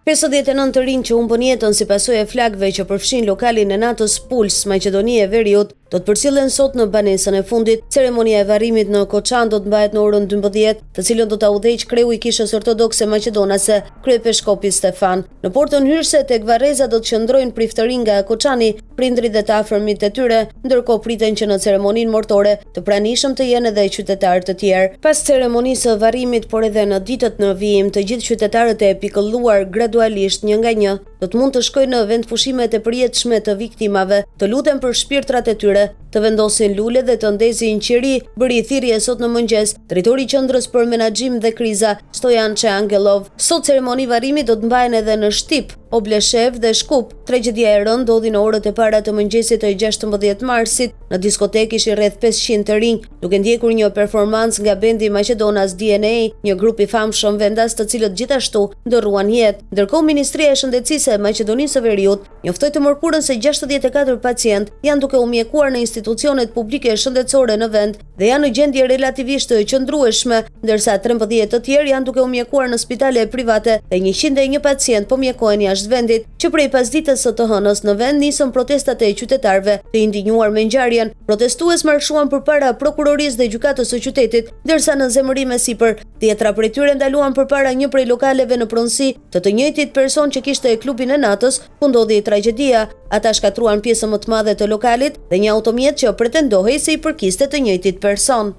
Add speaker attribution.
Speaker 1: 59 të rinj që humbën jetën si pasojë e flakëve që përfshin lokalin e natës Puls, Maqedonia e Veriut, do të përcillen sot në banesën e fundit. Ceremonia e varrimit në Koçan do të mbahet në orën 12, të cilën do ta udhëheq kreu i Kishës Ortodokse Maqedonase, kryepeskopi Stefan. Në portën hyrëse tek Varreza do të qëndrojnë priftërinj nga Koçani, prindrit dhe të afërmit e tyre, ndërkohë priten që në ceremoninë mortore të pranishëm të jenë edhe qytetarë të tjerë. Pas ceremonisë së varrimit, por edhe në ditët në vijim, të gjithë qytetarët e pikëlluar gradualisht një nga një do të mund të shkojnë në vendpushimet e përjetshme të viktimave, të luten për shpirtrat e tyre, të vendosin lule dhe të ndezin qiri. Bëri thirrje sot në mëngjes drejtori i qendrës për menaxhim dhe kriza, Stojan Angelov. Sot ceremoni varrimi do të mbahen edhe në Shtip, Obleshev dhe Shkup. Tragjedia e rënd ndodhi në orët e para të mëngjesit të 16 marsit. Në diskotekë ishin rreth 500 të rinj, duke ndjekur një performancë nga bendi Maqedonas DNA, një grup i famshëm vendas, të cilët gjithashtu ndërruan jetë. Ndërkohë, Ministria e Shëndetësisë e Maqedonisë së Veriut njoftoi të mërkurën se 64 pacient janë duke u mjekuar në institucionet publike shëndetësore në vend dhe janë në gjendje relativisht të qëndrueshme, ndërsa 13 të tjerë janë duke u mjekuar në spitale private dhe 101 pacient po mjekohen jashtë vendit. Që prej pasdites së të hënës në vend nisën protestat e qytetarëve të indigjuar me ngjarjen. Protestues marshuan përpara prokurorisë dhe gjykatës së qytetit, ndërsa në zemërim e sipër 10 prej tyre ndaluan përpara një prej lokaleve në pronësi të njëjtit person që kishte klubin e natës ku ndodhi tragjedia. Ata shkatruan pjesën më të madhe të lokalit dhe një automjet që pretendohej se i përkiste të njëjtit person.